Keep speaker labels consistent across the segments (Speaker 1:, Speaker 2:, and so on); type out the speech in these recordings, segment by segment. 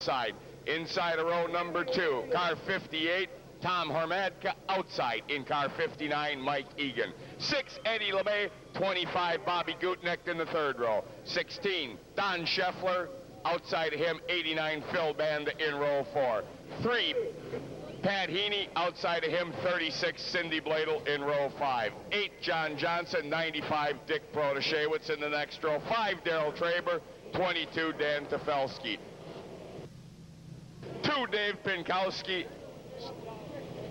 Speaker 1: Side, inside of row number 2, car 58, Tom Hormadka. Outside in car 59, Mike Egan. 6, Eddie LeMay. 25, Bobby Gutnecht in the 3rd row. 16, Don Scheffler. Outside of him, 89, Phil Banda in row 4. 3, Pat Heaney. Outside of him, 36, Cindy Bladel in row 5. 8, John Johnson. 95, Dick Protashewitz in the next row. 5, Daryl Traber. 22, Dan Tefelsky. 2, Dave Pinkowski.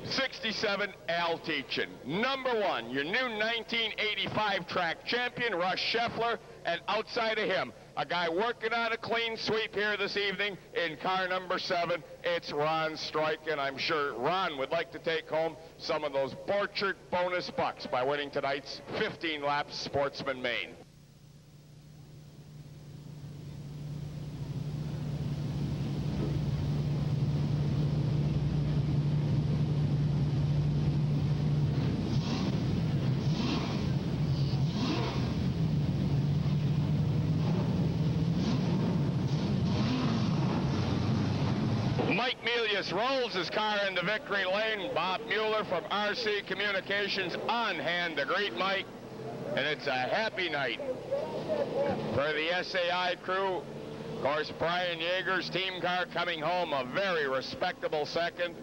Speaker 1: 67, Al Teachin. Number 1, your new 1985 track champion, Russ Scheffler, and outside of him, a guy working on a clean sweep here this evening in car number 7, it's Ron Strike, and I'm sure Ron would like to take home some of those Borchardt bonus bucks by winning tonight's 15 laps Sportsman Main. Mike Milius rolls his car into victory lane. Bob Mueller from RC Communications on hand to greet Mike. And it's a happy night for the SAI crew. Of course, Brian Yeager's team car coming home a very respectable 2nd.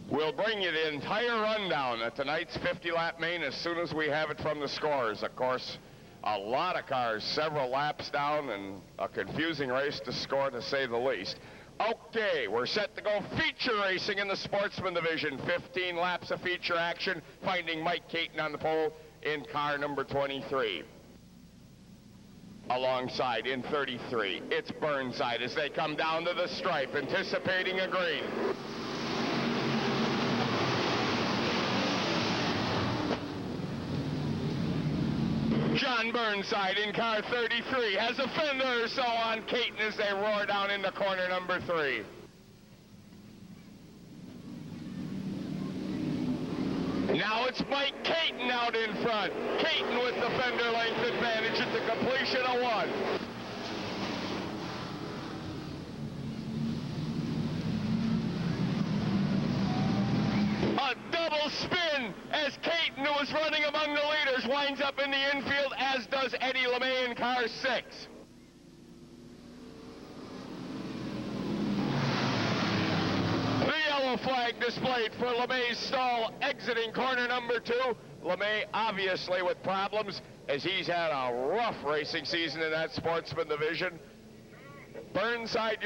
Speaker 1: We'll bring you the entire rundown of tonight's 50-lap main as soon as we have it from the scores. Of course, a lot of cars, several laps down, and a confusing race to score, to say the least. Okay, we're set to go feature racing in the Sportsman division. 15 laps of feature action, finding Mike Caton on the pole in car number 23. Alongside in 33, it's Burnside as they come down to the stripe, anticipating a green. John Burnside in car 33 has a fender or so on Caton as they roar down into corner number 3. Now it's Mike Caton out in front. Caton with the fender length advantage at the completion of 1. A double spin as Caton, who was running among the leaders, winds up in the infield, as does Eddie LeMay in car 6. The yellow flag displayed for LeMay's stall exiting corner number 2. LeMay obviously with problems as he's had a rough racing season in that Sportsman division. Burnside,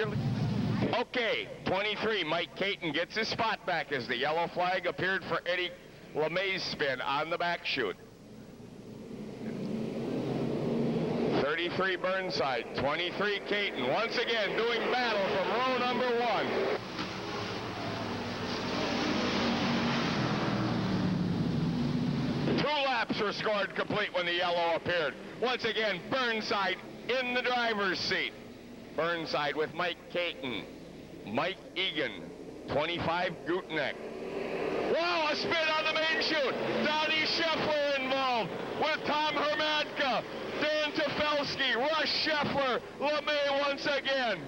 Speaker 1: okay, 23, Mike Caton gets his spot back as the yellow flag appeared for Eddie LeMay's spin on the back chute. 33, Burnside. 23, Caton. Once again doing battle from row number 1. Two laps were scored complete when the yellow appeared. Once again, Burnside in the driver's seat. Burnside with Mike Caton. Mike Egan, 25, Gutnecht. Wow, a spin on the main chute. Donnie Scheffler involved with Tom Hormadka, Dan Tefelsky, Russ Scheffler, LeMay once again.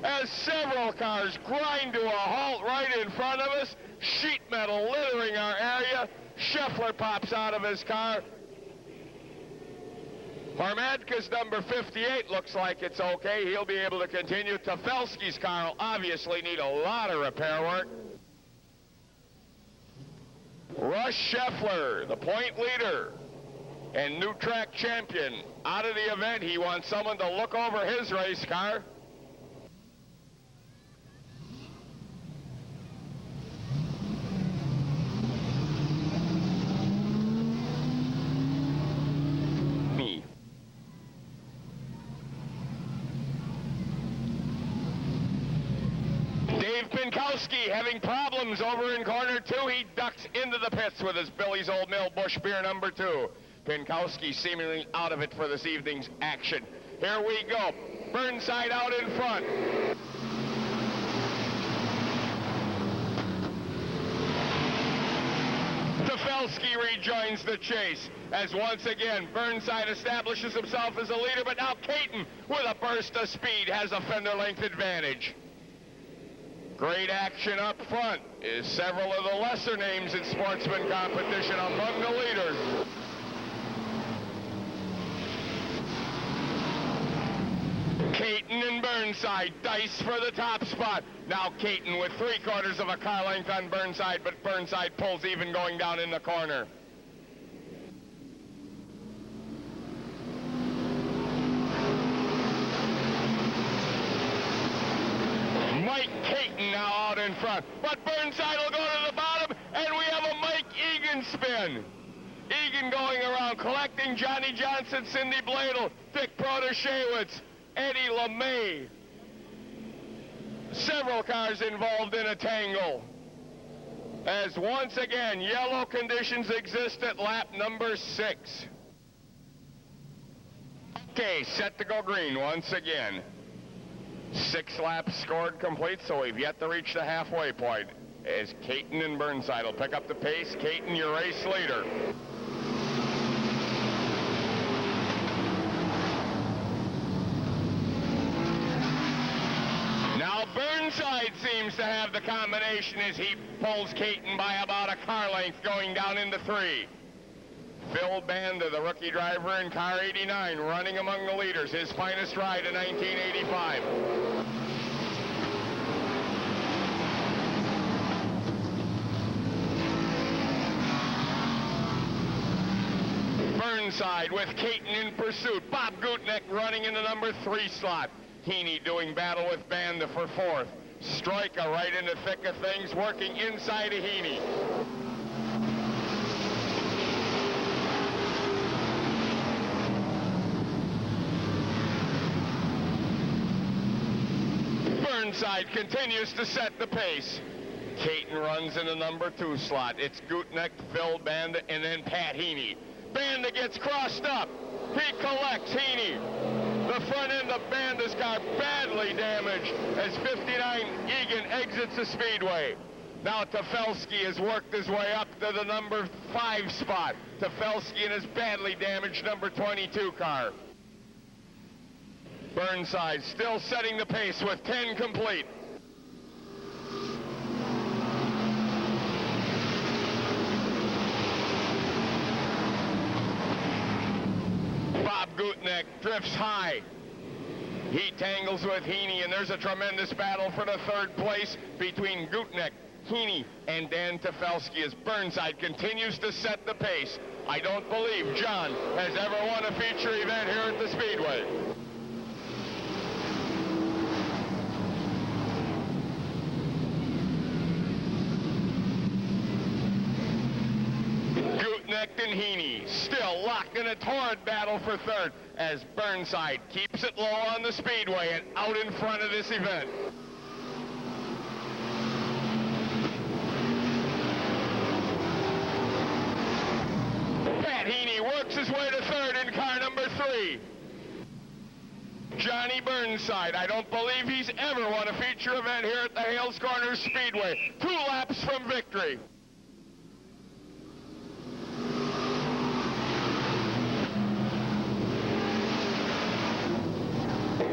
Speaker 1: As several cars grind to a halt right in front of us, sheet metal littering our area. Scheffler pops out of his car. Hormadka's number 58 looks like it's okay. He'll be able to continue. Tefelsky's car will obviously need a lot of repair work. Russ Scheffler, the point leader and new track champion, out of the event. He wants someone to look over his race car. Dave Pinkowski having problems over in corner 2. He ducks into the pits with his Billy's Old Mill Busch Beer number 2. Pinkowski seemingly out of it for this evening's action. Here we go. Burnside out in front. Tefelsky Tefelsky rejoins the chase as once again Burnside establishes himself as a leader, but now Caton, with a burst of speed, has a fender length advantage. Great action up front is several of the lesser names in sportsman competition among the leaders. Caton and Burnside dice for the top spot. Now Caton with 3/4 of a car length on Burnside, but Burnside pulls even going down in the corner. Mike Caton now out in front, but Burnside will go to the bottom, and we have a Mike Egan spin. Egan going around, collecting Johnny Johnson, Cindy Bladel, Dick Protashewitz, Eddie LeMay. Several cars involved in a tangle. As once again, yellow conditions exist at lap number 6. Okay, set to go green once again. 6 laps scored complete, so we've yet to reach the halfway point. As Caton and Burnside will pick up the pace. Caton, your race leader. Now Burnside seems to have the combination as he pulls Caton by about a car length going down into 3. Phil Banda, the rookie driver in car 89, running among the leaders, his finest ride in 1985. Burnside with Caton in pursuit. Bob Gutnick running in the number 3 slot. Heaney doing battle with Banda for 4th. Stroika right in the thick of things, working inside of Heaney. Burnside continues to set the pace. Caton runs in the number 2 slot. It's Gutnick, Phil Banda, and then Pat Heaney. Banda gets crossed up. He collects Heaney. The front end of Banda's car badly damaged as 59 Egan exits the speedway. Now Tefelsky has worked his way up to the number 5 spot. Tefelsky in his badly damaged number 22 car. Burnside still setting the pace with 10 complete. Bob Gutnick drifts high. He tangles with Heaney, and there's a tremendous battle for the 3rd place between Gutnick, Heaney, and Dan Tefelsky as Burnside continues to set the pace. I don't believe John has ever won a feature event here at the Speedway. Gutnick and Heaney still locked in a torrid battle for 3rd as Burnside keeps it low on the speedway and out in front of this event. Pat Heaney works his way to 3rd in car number 3. Johnny Burnside, I don't believe he's ever won a feature event here at the Hales Corners Speedway. 2 laps from victory.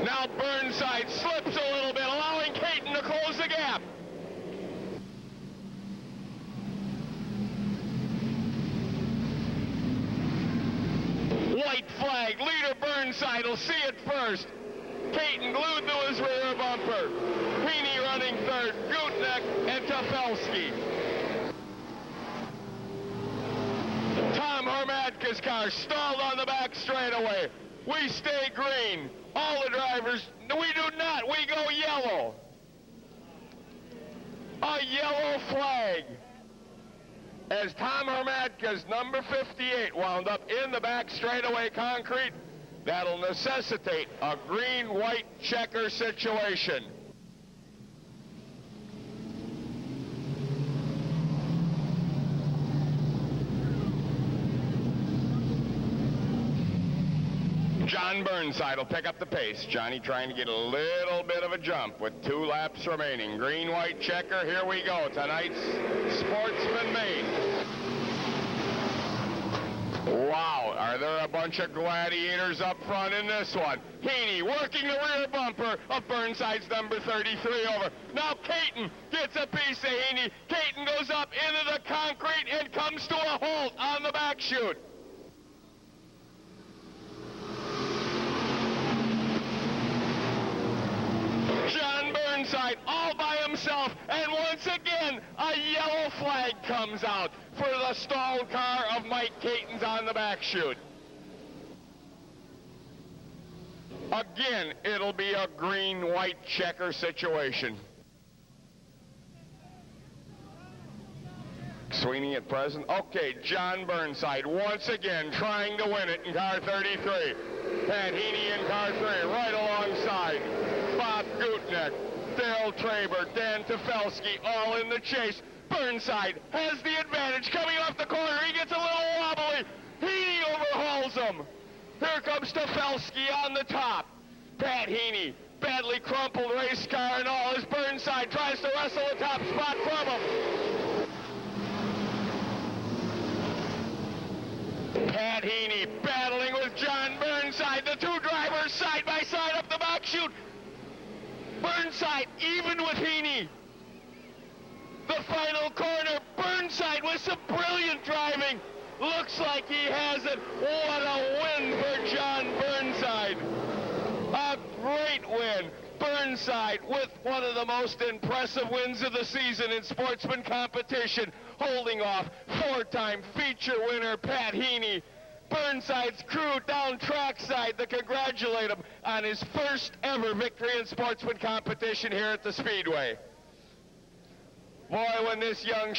Speaker 1: Now Burnside slips a little bit, allowing Caton to close the gap. White flag, leader Burnside will see it first. Caton glued to his rear bumper. Heaney running 3rd, Gutnick and Tefelsky. Tom Hermatka's car stalled on the back straightaway. We stay green. All the drivers, we do not. We go yellow. A yellow flag. As Tom Hermatka's number 58 wound up in the back straightaway concrete, that'll necessitate a green-white checker situation. John Burnside will pick up the pace. Johnny trying to get a little bit of a jump with 2 laps remaining. Green-white checker, here we go. Tonight's Sportsman Main. Wow, are there a bunch of gladiators up front in this one? Heaney working the rear bumper of Burnside's number 33 over. Now Caton gets a piece of Heaney. Caton goes up into the concrete and comes to a halt on the back chute. John Burnside all by himself, and once again a yellow flag comes out for the stalled car of Mike Caton's on the back chute. Again, it'll be a green-white checker situation. Sweeney at present. Okay, John Burnside once again trying to win it in car 33. Pat Heaney in car 3 right alongside. Bob Gutnick, Dale Traber, Dan Tefelsky all in the chase. Burnside has the advantage coming off the corner. He gets a little wobbly. Heaney overhauls him. Here comes Tefelsky on the top. Pat Heaney, badly crumpled race car and all, as Burnside tries to wrestle the top spot from him. Pat Heaney battling with John Burnside. The two drivers side by side up the back chute. Burnside even with Heaney. The final corner, Burnside with some brilliant driving. Looks like he has it. What a win for John Burnside. A great win. Burnside with one of the most impressive wins of the season in sportsman competition, holding off four-time feature winner Pat Heaney. Burnside's crew down trackside to congratulate him on his first ever victory in sportsman competition here at the Speedway. Boy, when this young